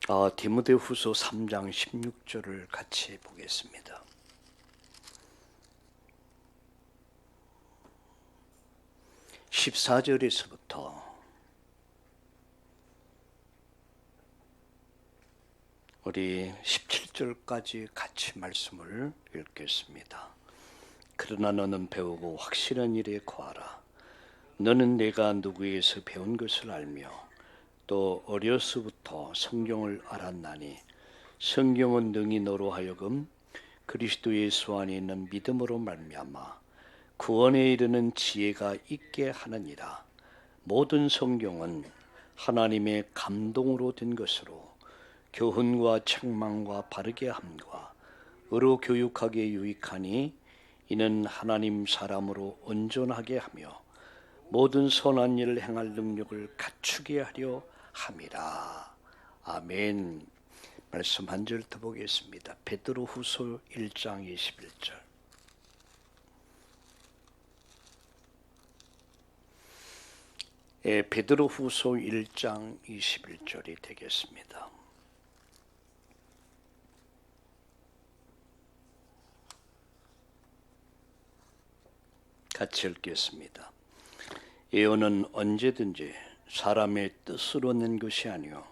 디모데후서 3장 16절을 같이 보겠습니다. (14절에서부터) 우리 17절까지 같이 말씀을 읽겠습니다. 그러나 너는 배우고 확실한 일에 거하라. 너는 내가 누구에게서 배운 것을 알며 또 어려서부터 성경을 알았나니 성경은 능히 너로 하여금 그리스도 예수 안에 있는 믿음으로 말미암아 구원에 이르는 지혜가 있게 하느니라. 모든 성경은 하나님의 감동으로 된 것으로 교훈과 책망과 바르게 함과 의로 교육하기에 유익하니 이는 하나님 사람으로 온전하게 하며 모든 선한 일을 행할 능력을 갖추게 하려 함이라. 아멘. 말씀 한 절 더 보겠습니다. 베드로후서 1장 21절. 베드로후서 1장 21절이 되겠습니다. 같이 읽겠습니다. 예언은 언제든지 사람의 뜻으로 낸 것이 아니요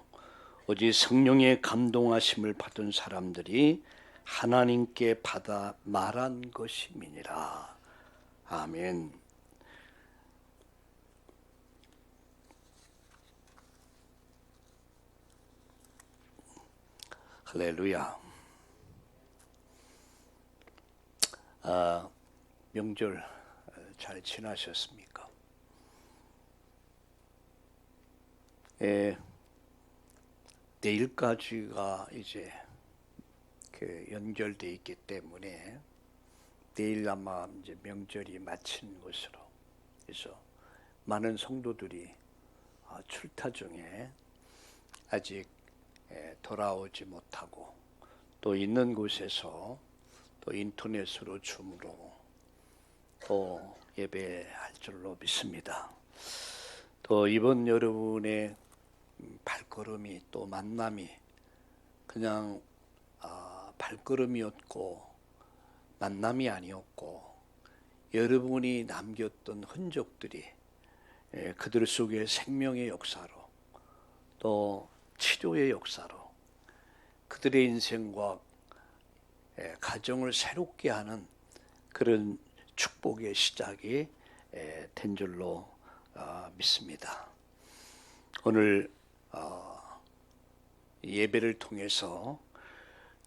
오직 성령의 감동하심을 받은 사람들이 하나님께 받아 말한 것임이니라. 아멘. 할렐루야. 명절 잘 지나셨습니까? 내일까지가 이제 연결돼 있기 때문에 내일 아마 이제 명절이 마친 것으로, 그래서 많은 성도들이 출타 중에 아직 돌아오지 못하고 또 있는 곳에서 또 인터넷으로 줌으로 또 예배할 줄로 믿습니다. 또 이번 여러분의 발걸음이 또 만남이 그냥 발걸음이었고 만남이 아니었고 여러분이 남겼던 흔적들이 그들 속에 생명의 역사로 또 치료의 역사로 그들의 인생과 가정을 새롭게 하는 그런 축복의 시작이 된 줄로 믿습니다. 오늘 예배를 통해서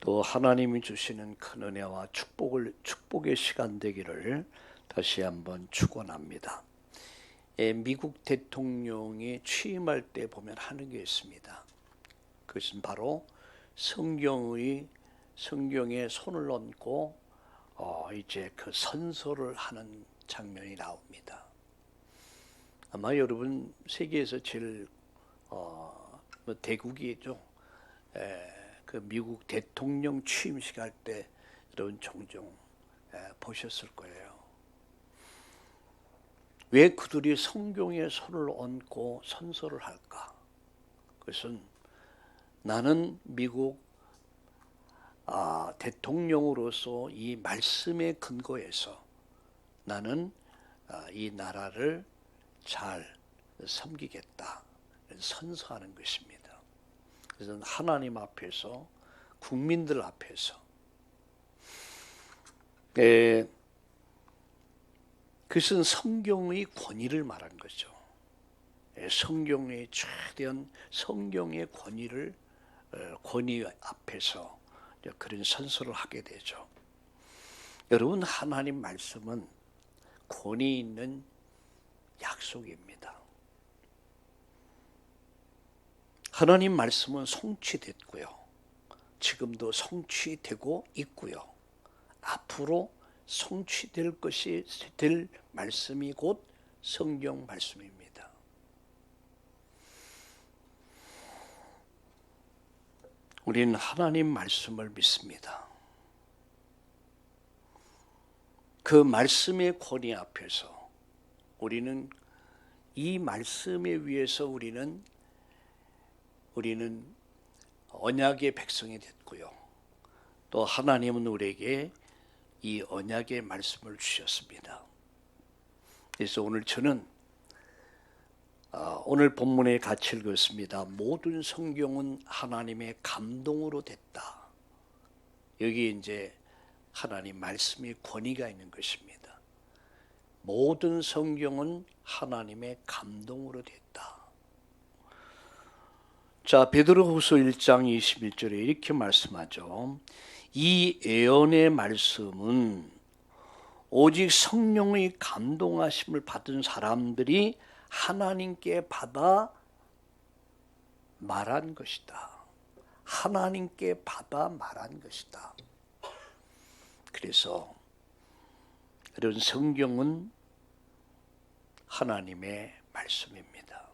또 하나님이 주시는 큰 은혜와 축복의 시간 되기를 다시 한번 축원합니다. 미국 대통령이 취임할 때 보면 하는 게 있습니다. 그것은 바로 성경에 손을 얹고 이제 그 선서를 하는 장면이 나옵니다. 아마 여러분 세계에서 제일 대국이죠. 그 미국 대통령 취임식 할 때 여러분 종종 보셨을 거예요. 왜 그들이 성경에 손을 얹고 선서를 할까? 그것은 나는 미국 대통령으로서 이 말씀에 근거해서 나는 이 나라를 잘 섬기겠다 선서하는 것입니다. 그래서 하나님 앞에서 국민들 앞에서 그것은 성경의 권위를 말한 거죠. 성경의 최대한 성경의 권위 앞에서 그런 선서를 하게 되죠. 여러분, 하나님 말씀은 권위 있는 약속입니다. 하나님 말씀은 성취됐고요. 지금도 성취되고 있고요. 앞으로 성취될 것이 될 말씀이 곧 성경 말씀입니다. 우리는 하나님 말씀을 믿습니다. 그 말씀의 권위 앞에서 우리는 이 말씀에 위해서 우리는 언약의 백성이 됐고요. 또 하나님은 우리에게 이 언약의 말씀을 주셨습니다. 그래서 오늘 저는 오늘 본문에 같이 읽었습니다. 모든 성경은 하나님의 감동으로 됐다. 여기 이제 하나님 말씀이 권위가 있는 것입니다. 모든 성경은 하나님의 감동으로 됐다. 자, 베드로후서 1장 21절에 이렇게 말씀하죠. 이 예언의 말씀은 오직 성령의 감동하심을 받은 사람들이 하나님께 받아 말한 것이다. 하나님께 받아 말한 것이다. 그래서 이런 성경은 하나님의 말씀입니다.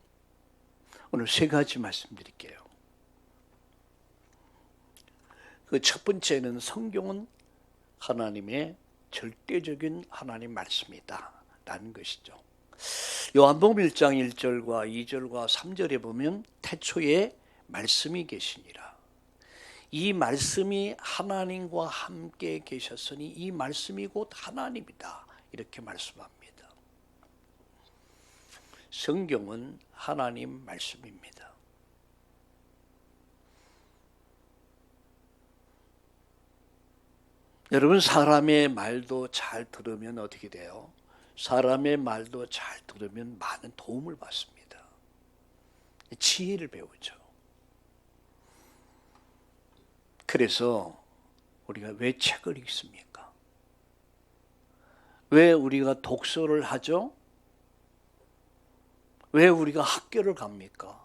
오늘 세 가지 말씀드릴게요. 그 첫 번째는 성경은 하나님의 절대적인 하나님 말씀이다 라는 것이죠. 요한복음 1장 1절과 2절과 3절에 보면 태초에 말씀이 계시니라. 이 말씀이 하나님과 함께 계셨으니 이 말씀이 곧 하나님이다. 이렇게 말씀합니다. 성경은 하나님 말씀입니다. 여러분, 사람의 말도 잘 들으면 어떻게 돼요? 사람의 말도 잘 들으면 많은 도움을 받습니다. 지혜를 배우죠. 그래서 우리가 왜 책을 읽습니까? 왜 우리가 독서를 하죠? 왜 우리가 학교를 갑니까?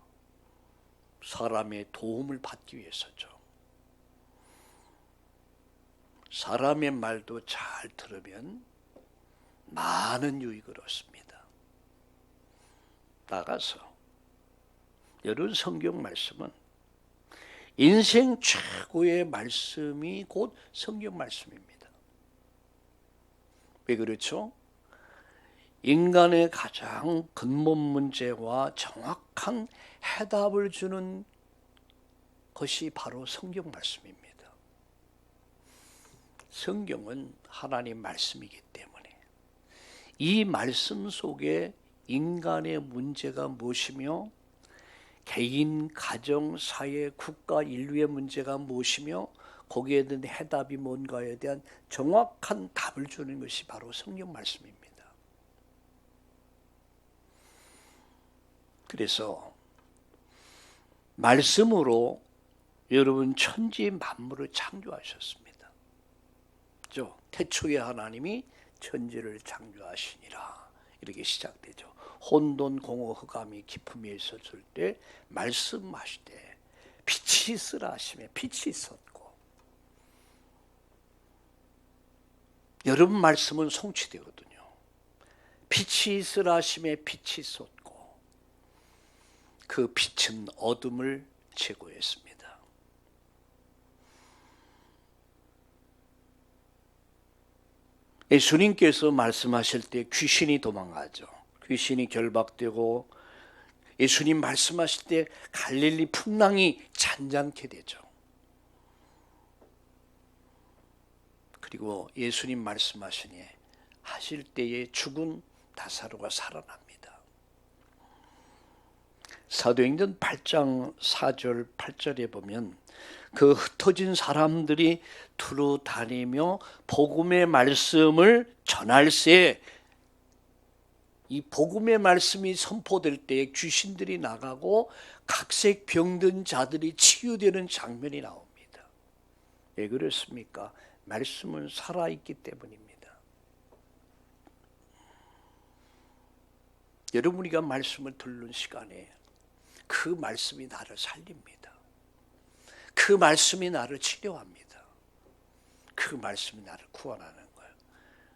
사람의 도움을 받기 위해서죠. 사람의 말도 잘 들으면 많은 유익을 얻습니다. 나가서 여러분, 성경 말씀은 인생 최고의 말씀이 곧 성경 말씀입니다. 왜 그렇죠? 인간의 가장 근본 문제와 정확한 해답을 주는 것이 바로 성경 말씀입니다. 성경은 하나님 말씀이기 때문에 이 말씀 속에 인간의 문제가 무엇이며 개인, 가정, 사회, 국가, 인류의 문제가 무엇이며 거기에 대한 해답이 뭔가에 대한 정확한 답을 주는 것이 바로 성경 말씀입니다. 그래서 말씀으로 여러분 천지 만물을 창조하셨습니다. 태초에 하나님이 천지를 창조하시니라 이렇게 시작되죠. 혼돈 공허 흑암이 깊음에 있었을 때 말씀하시되 빛이 있으라 하시매 빛이 있었고, 여러분 말씀은 성취되거든요. 빛이 있으라 하시매 빛이 있었고 그 빛은 어둠을 제거했습니다. 예수님께서 말씀하실 때 귀신이 도망가죠. 귀신이 결박되고 예수님 말씀하실 때 갈릴리 풍랑이 잔잔케 되죠. 그리고 예수님 말씀하시니 하실 때에 죽은 나사로가 살아납니다. 사도행전 8장 4절 8절에 보면 그 흩어진 사람들이 두루 다니며 복음의 말씀을 전할세, 이 복음의 말씀이 선포될 때에 귀신들이 나가고 각색 병든 자들이 치유되는 장면이 나옵니다. 왜 그렇습니까? 말씀은 살아있기 때문입니다. 여러분, 우리가 말씀을 듣는 시간에 그 말씀이 나를 살립니다. 그 말씀이 나를 치료합니다. 그 말씀이 나를 구원하는 거예요.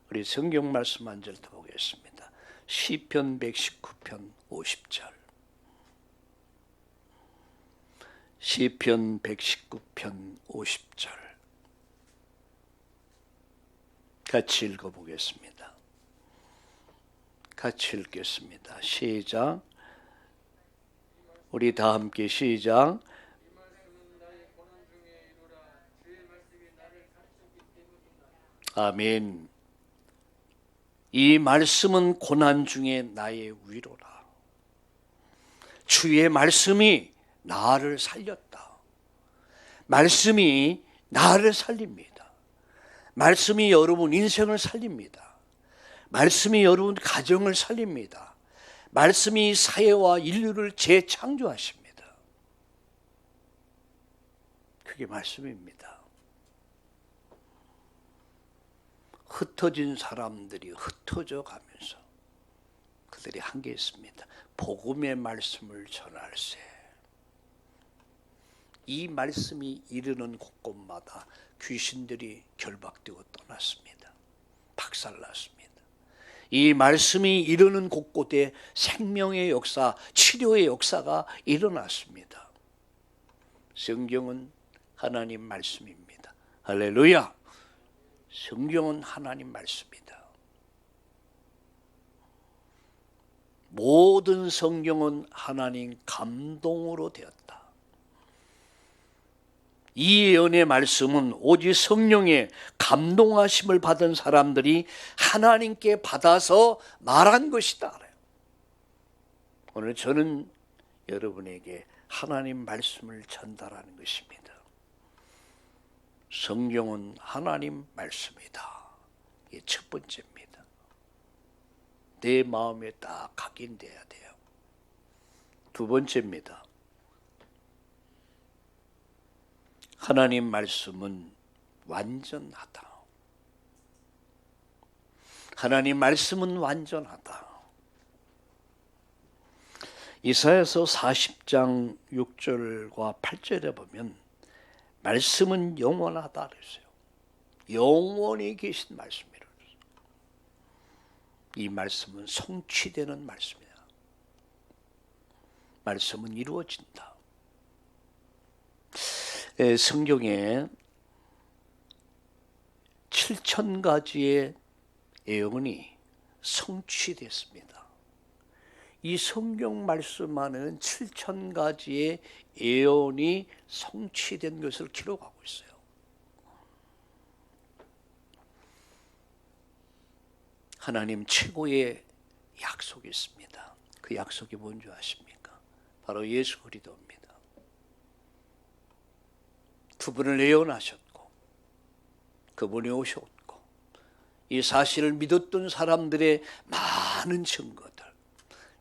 우리 성경 말씀 한 절 더 보겠습니다. 시편 119편 50절. 시편 119편 50절. 같이 읽어보겠습니다. 같이 읽겠습니다. 시작. 우리 다 함께 시작. 아멘. 이 말씀은 고난 중에 나의 위로라. 주의 말씀이 나를 살렸다. 말씀이 나를 살립니다. 말씀이 여러분 인생을 살립니다. 말씀이 여러분 가정을 살립니다. 말씀이 사회와 인류를 재창조하십니다. 그게 말씀입니다. 흩어진 사람들이 흩어져 가면서 그들이 한 게 있습니다. 복음의 말씀을 전할세. 이 말씀이 이르는 곳곳마다 귀신들이 결박되고 떠났습니다. 박살났습니다. 이 말씀이 이르는 곳곳에 생명의 역사, 치료의 역사가 일어났습니다. 성경은 하나님 말씀입니다. 할렐루야! 성경은 하나님 말씀이다. 모든 성경은 하나님 감동으로 되었다. 이 예언의 말씀은 오직 성령의 감동하심을 받은 사람들이 하나님께 받아서 말한 것이다. 오늘 저는 여러분에게 하나님 말씀을 전달하는 것입니다. 성경은 하나님 말씀이다. 이게 첫 번째입니다. 내 마음에 딱 각인돼야 돼요. 두 번째입니다. 하나님 말씀은 완전하다. 하나님 말씀은 완전하다. 이사야서 40장 6절과 8절에 보면 말씀은 영원하다 그랬어요. 영원히 계신 말씀이라고 그랬어요. 이 말씀은 성취되는 말씀이다. 말씀은 이루어진다. 성경에 7,000가지의 예언이 성취됐습니다. 이 성경 말씀 안에는 7,000가지의 예언이 성취된 것을 기록하고 있어요. 하나님 최고의 약속이 있습니다. 그 약속이 뭔지 아십니까? 바로 예수 그리스도입니다. 그분을 예언하셨고 그분이 오셨고 이 사실을 믿었던 사람들의 많은 증거들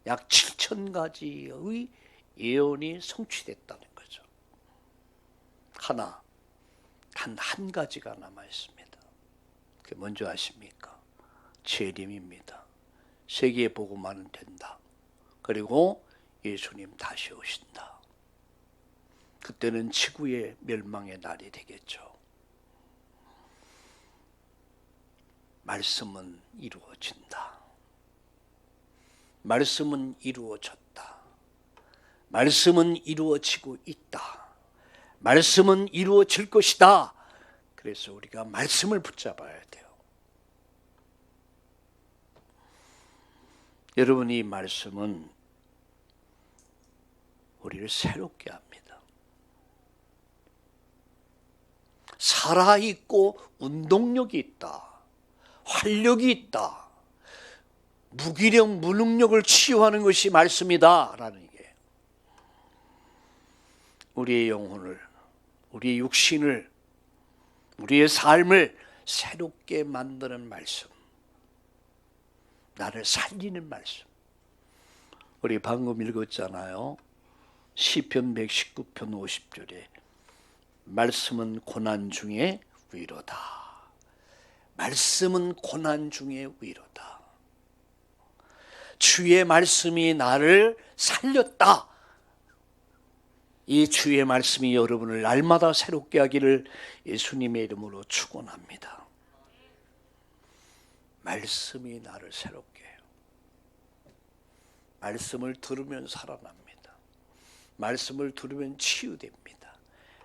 약 7,000가지의 예언이 성취됐다는 거죠. 단 한 가지가 남아 있습니다. 그게 뭔지 아십니까? 재림입니다. 세계에 복음화는 된다. 그리고 예수님 다시 오신다. 그때는 지구의 멸망의 날이 되겠죠. 말씀은 이루어진다. 말씀은 이루어졌다. 말씀은 이루어지고 있다. 말씀은 이루어질 것이다. 그래서 우리가 말씀을 붙잡아야 돼요. 여러분, 이 말씀은 우리를 새롭게 합니다. 살아있고 운동력이 있다. 활력이 있다. 무기력, 무능력을 치유하는 것이 말씀이다 라는 게 우리의 영혼을, 우리의 육신을, 우리의 삶을 새롭게 만드는 말씀, 나를 살리는 말씀. 우리 방금 읽었잖아요. 시편 119편 50절에 말씀은 고난 중에 위로다. 말씀은 고난 중에 위로다. 주의 말씀이 나를 살렸다. 이 주의 말씀이 여러분을 날마다 새롭게 하기를 예수님의 이름으로 축원합니다. 말씀이 나를 새롭게 해요. 말씀을 들으면 살아납니다. 말씀을 들으면 치유됩니다.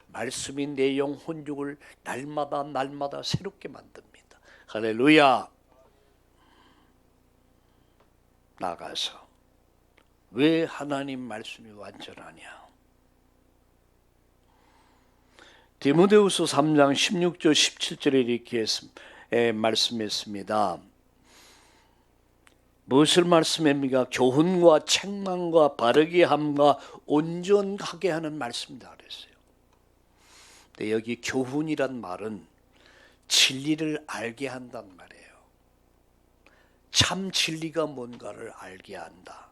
말씀이 내 영혼육을 날마다 새롭게 만듭니다. 할렐루야. 나가서 왜 하나님 말씀이 완전하냐? 디모데후서 3장 16절 17절에 이렇게 말씀했습니다. 무엇을 말씀합니까? 교훈과 책망과 바르게 함과 온전하게 하는 말씀이다 그랬어요. 근데 여기 교훈이란 말은 진리를 알게 한단 말이에요. 참 진리가 뭔가를 알게 한다.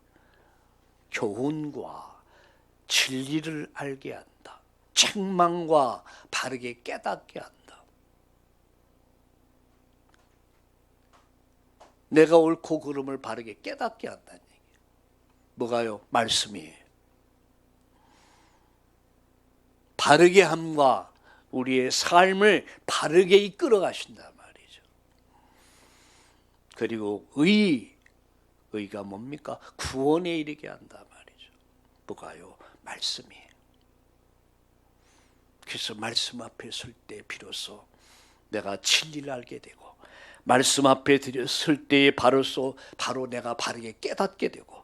교훈과 진리를 알게 한다. 책망과 바르게 깨닫게 한다. 내가 옳고 그름을 바르게 깨닫게 한다는 얘기예요. 뭐가요? 말씀이에요. 바르게 함과 우리의 삶을 바르게 이끌어 가신단 말이죠. 그리고 의가 뭡니까? 구원에 이르게 한단 말이죠. 뭐가요? 말씀이에요. 그래서 말씀 앞에 설 때 비로소 내가 진리를 알게 되고, 말씀 앞에 설 때에 바로 내가 바르게 깨닫게 되고,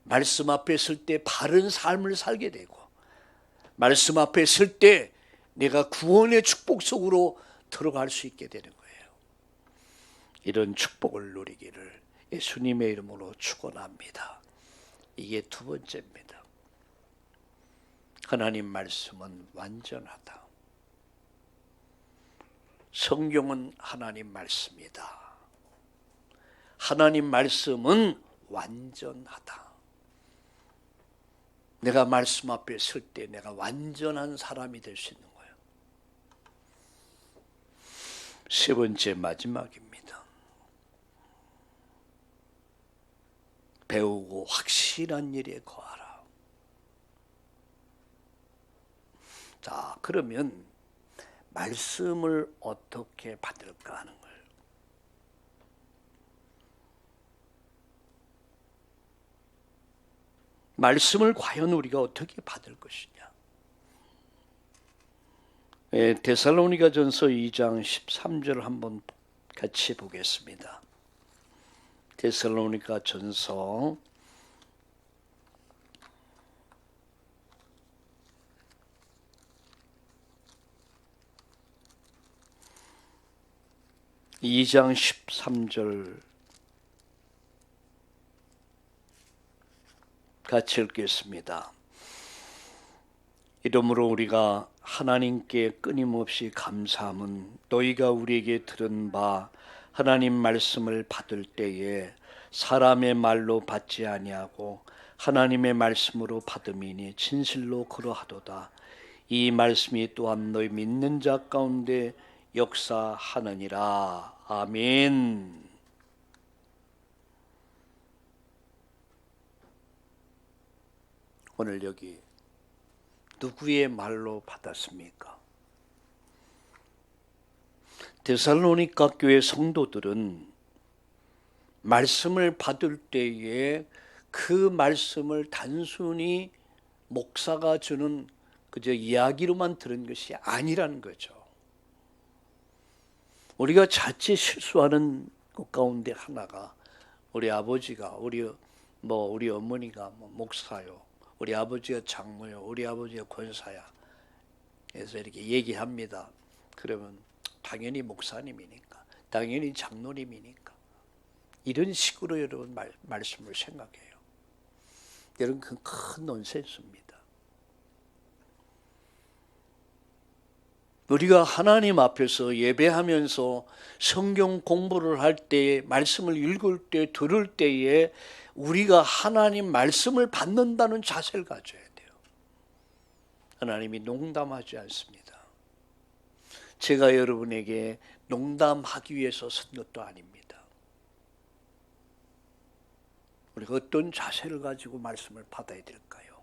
말씀 앞에 설 때 바른 삶을 살게 되고, 말씀 앞에 설 때 내가 구원의 축복 속으로 들어갈 수 있게 되는 거예요. 이런 축복을 누리기를 예수님의 이름으로 축원합니다. 이게 두 번째입니다. 하나님 말씀은 완전하다. 성경은 하나님 말씀이다. 하나님 말씀은 완전하다. 내가 말씀 앞에 설 때 내가 완전한 사람이 될 수 있는 거예요. 세 번째 마지막입니다. 배우고 확실한 일에 거하라. 자, 그러면 말씀을 어떻게 받을까 하는 거예요. 말씀을 과연 우리가 어떻게 받을 것이냐. 데살로니가전서 2장 13절 한번 같이 보겠습니다. 데살로니가전서 2장 13절 같이 읽겠습니다. 이러므로 우리가 하나님께 끊임없이 감사함은 너희가 우리에게 들은 바 하나님 말씀을 받을 때에 사람의 말로 받지 아니하고 하나님의 말씀으로 받음이니 진실로 그러하도다. 이 말씀이 또한 너희 믿는 자 가운데 역사하느니라. 아멘. 오늘 여기 누구의 말로 받았습니까? 데살로니가 교회 성도들은 말씀을 받을 때에 그 말씀을 단순히 목사가 주는 그저 이야기로만 들은 것이 아니라는 거죠. 우리가 자칫 실수하는 것 가운데 하나가 우리 아버지가 우리 어머니가 목사요, 우리 아버지가 장로요, 우리 아버지가 권사야. 그래서 이렇게 얘기합니다. 그러면 당연히 목사님이니까, 당연히 장로님이니까, 이런 식으로 여러분 말씀을 생각해요. 여러분 그건 큰 논센스입니다. 우리가 하나님 앞에서 예배하면서 성경 공부를 할 때, 말씀을 읽을 때, 들을 때에 우리가 하나님 말씀을 받는다는 자세를 가져야 돼요. 하나님이 농담하지 않습니다. 제가 여러분에게 농담하기 위해서 쓴 것도 아닙니다. 우리가 어떤 자세를 가지고 말씀을 받아야 될까요?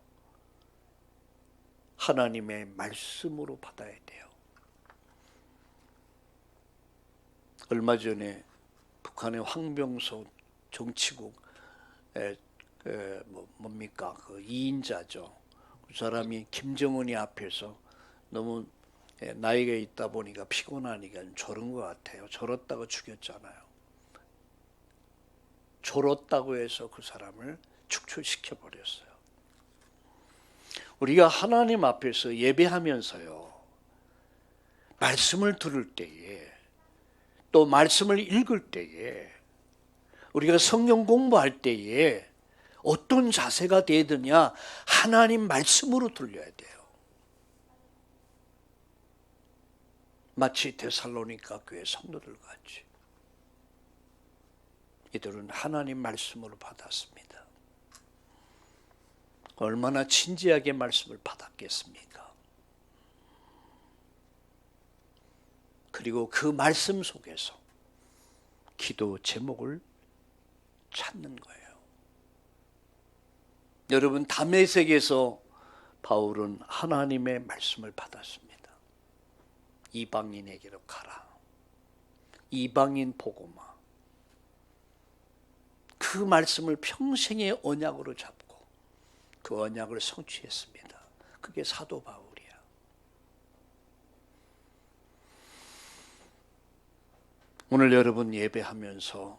하나님의 말씀으로 받아야 돼요. 얼마 전에 북한의 황병소 정치국 뭡니까 그 2인자죠. 그 사람이 김정은이 앞에서 너무 나이가 있다 보니까 피곤하니까 졸은 것 같아요. 졸었다고 죽였잖아요. 졸었다고 해서 그 사람을 축출시켜 버렸어요. 우리가 하나님 앞에서 예배하면서요, 말씀을 들을 때에 또 말씀을 읽을 때에, 우리가 성경 공부할 때에 어떤 자세가 돼야 되냐? 하나님 말씀으로 들려야 돼요. 마치 데살로니가 교회 성도들 같이 이들은 하나님 말씀으로 받았습니다. 얼마나 진지하게 말씀을 받았겠습니까? 그리고 그 말씀 속에서 기도 제목을 찾는 거예요. 여러분, 다메섹에서 바울은 하나님의 말씀을 받았습니다. 이방인에게로 가라. 이방인 복음화. 그 말씀을 평생의 언약으로 잡고 그 언약을 성취했습니다. 그게 사도 바울이야. 오늘 여러분 예배하면서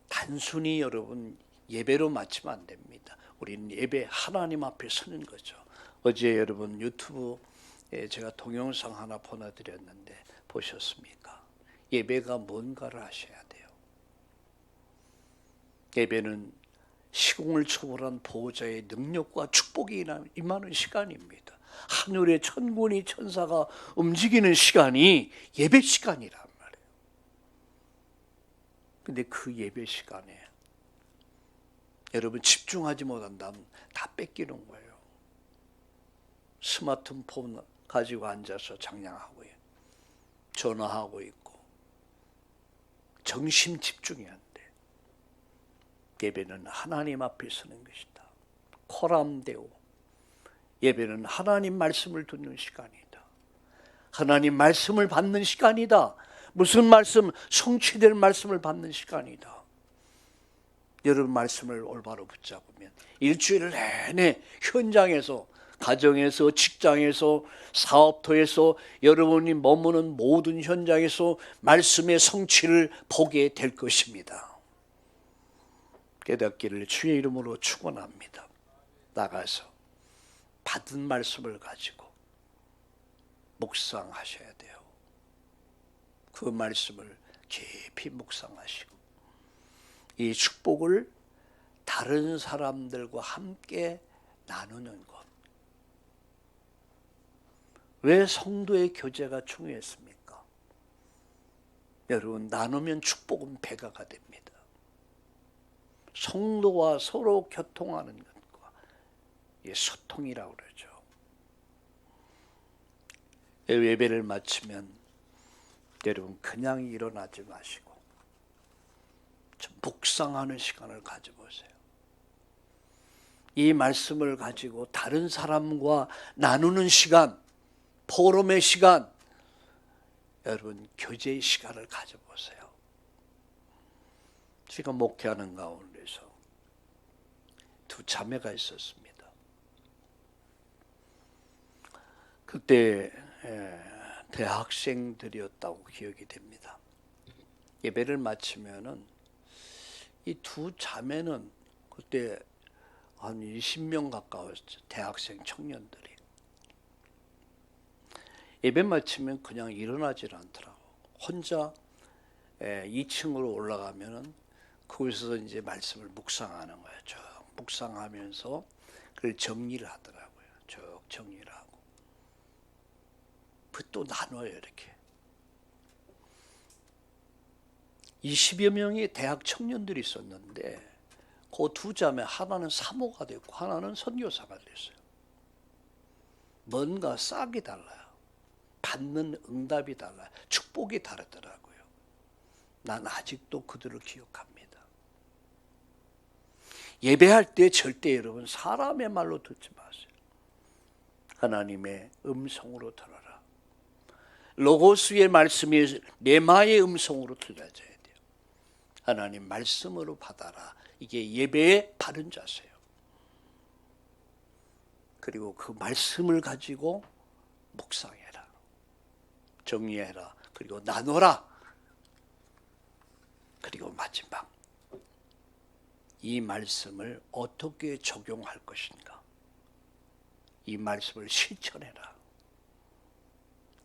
단순히 여러분 예배로 마치면 안 됩니다. 우리는 예배 하나님 앞에 서는 거죠. 어제 여러분 유튜브에 제가 동영상 하나 보내드렸는데 보셨습니까? 예배가 뭔가를 하셔야 돼요. 예배는 시공을 초월한 보호자의 능력과 축복이 임하는 시간입니다. 하늘의 천군이 천사가 움직이는 시간이 예배 시간이란 말이에요. 근데 그 예배 시간에 여러분 집중하지 못한다면 다 뺏기는 거예요. 스마트폰 가지고 앉아서 장량하고 전화하고 있고 정신 집중이 안 돼. 예배는 하나님 앞에 서는 것이다. 코람데오. 예배는 하나님 말씀을 듣는 시간이다. 하나님 말씀을 받는 시간이다. 무슨 말씀? 성취될 말씀을 받는 시간이다. 여러분 말씀을 올바로 붙잡으면 일주일 내내 현장에서, 가정에서, 직장에서, 사업터에서, 여러분이 머무는 모든 현장에서 말씀의 성취를 보게 될 것입니다. 깨닫기를 주의 이름으로 축원합니다. 나가서 받은 말씀을 가지고 묵상하셔야 돼요. 그 말씀을 깊이 묵상하시고 이 축복을 다른 사람들과 함께 나누는 것. 왜 성도의 교제가 중요했습니까? 여러분, 나누면 축복은 배가가 됩니다. 성도와 서로 교통하는 것과 소통이라고 그러죠. 예배를 마치면 여러분 그냥 일어나지 마시고 좀 묵상하는 시간을 가져보세요. 이 말씀을 가지고 다른 사람과 나누는 시간, 포럼의 시간, 여러분 교제의 시간을 가져보세요. 제가 목회하는 가운데서 두 자매가 있었습니다. 그때 대학생들이었다고 기억이 됩니다. 예배를 마치면은 이 두 자매는 그때 한 20명 가까웠죠. 대학생 청년들이. 예배 마치면 그냥 일어나질 않더라고. 혼자 2층으로 올라가면은 거기서 이제 말씀을 묵상하는 거예요. 쭉 묵상하면서 그걸 정리를 하더라고요. 쭉 정리를 하고. 또 나눠요, 이렇게. 20여 명의 대학 청년들이 있었는데 그 두 자매 하나는 사모가 됐고 하나는 선교사가 됐어요. 뭔가 싹이 달라요. 받는 응답이 달라요. 축복이 다르더라고요. 난 아직도 그들을 기억합니다. 예배할 때 절대 여러분 사람의 말로 듣지 마세요. 하나님의 음성으로 들어라. 로고스의 말씀이 레마의 음성으로 들려져야 돼요. 하나님 말씀으로 받아라. 이게 예배의 바른 자세예요. 그리고 그 말씀을 가지고 묵상해라. 정리해라. 그리고 나눠라. 그리고 마지막 이 말씀을 어떻게 적용할 것인가? 이 말씀을 실천해라.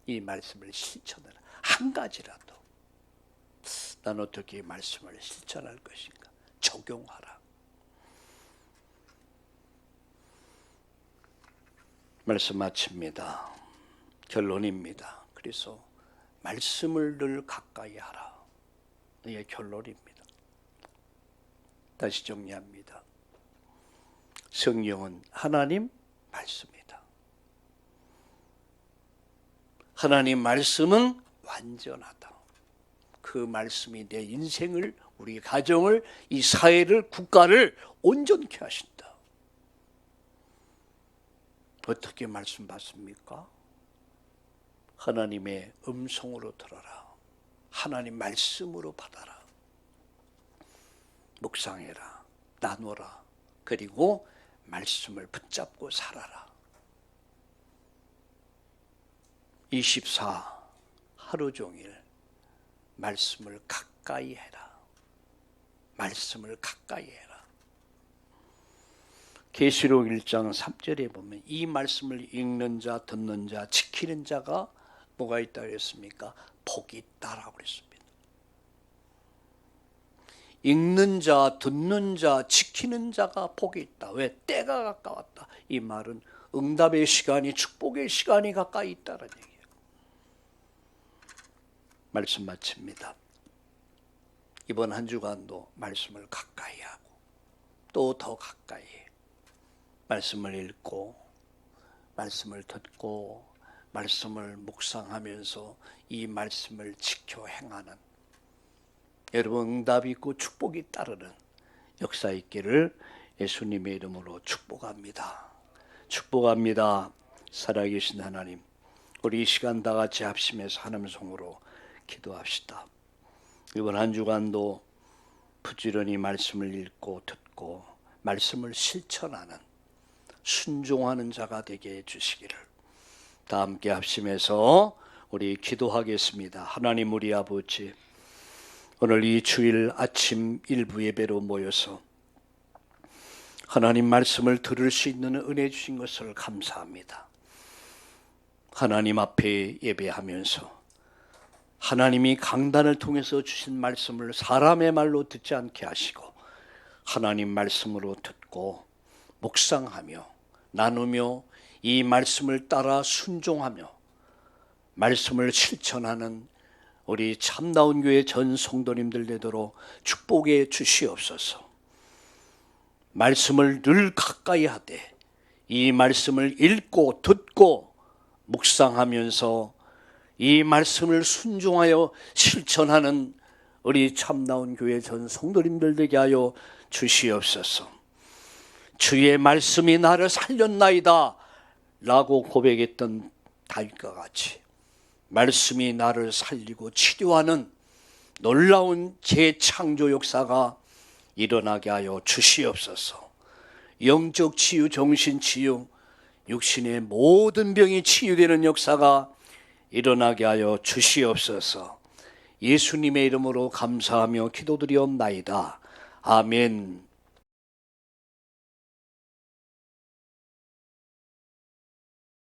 이 말씀을 실천해라. 한 가지라도 난 어떻게 말씀을 실천할 것인가? 적용하라. 말씀 마칩니다. 결론입니다. 그래서 말씀을 늘 가까이 하라. 이게 결론입니다. 다시 정리합니다. 성경은 하나님 말씀이다. 하나님 말씀은 완전하다. 그 말씀이 내 인생을, 우리 가정을, 이 사회를, 국가를 온전케 하신다. 어떻게 말씀 받습니까? 하나님의 음성으로 들어라. 하나님 말씀으로 받아라. 묵상해라. 나누라. 그리고 말씀을 붙잡고 살아라. 24 하루 종일 말씀을 가까이 해라. 말씀을 가까이 해라. 계시록 1장 3절에 보면 이 말씀을 읽는 자, 듣는 자, 지키는 자가 뭐가 있다고 했습니까? 복이 있다라고 그랬습니다. 읽는 자, 듣는 자, 지키는 자가 복이 있다. 왜? 때가 가까웠다. 이 말은 응답의 시간이, 축복의 시간이 가까이 있다는 얘기예요. 말씀 마칩니다. 이번 한 주간도 말씀을 가까이 하고 또 더 가까이 말씀을 읽고 말씀을 듣고 말씀을 묵상하면서 이 말씀을 지켜 행하는 여러분 응답이 있고 축복이 따르는 역사 있기를 예수님의 이름으로 축복합니다. 축복합니다. 살아계신 하나님, 우리 이 시간 다 같이 합심해서 하나님 성으로 기도합시다. 이번 한 주간도 부지런히 말씀을 읽고 듣고 말씀을 실천하는 순종하는 자가 되게 해주시기를 다 함께 합심해서 우리 기도하겠습니다. 하나님 우리 아버지, 오늘 이 주일 아침 일부 예배로 모여서 하나님 말씀을 들을 수 있는 은혜 주신 것을 감사합니다. 하나님 앞에 예배하면서 하나님이 강단을 통해서 주신 말씀을 사람의 말로 듣지 않게 하시고 하나님 말씀으로 듣고 묵상하며 나누며 이 말씀을 따라 순종하며 말씀을 실천하는 우리 참나온 교회 전 성도님들 되도록 축복해 주시옵소서. 말씀을 늘 가까이 하되 이 말씀을 읽고 듣고 묵상하면서 이 말씀을 순종하여 실천하는 우리 참나온 교회 전 성도님들 되게 하여 주시옵소서. 주의 말씀이 나를 살렸나이다 라고 고백했던 다윗과 같이 말씀이 나를 살리고 치료하는 놀라운 재창조 역사가 일어나게 하여 주시옵소서. 영적 치유, 정신 치유, 육신의 모든 병이 치유되는 역사가 일어나게 하여 주시옵소서. 예수님의 이름으로 감사하며 기도드리옵나이다. 아멘.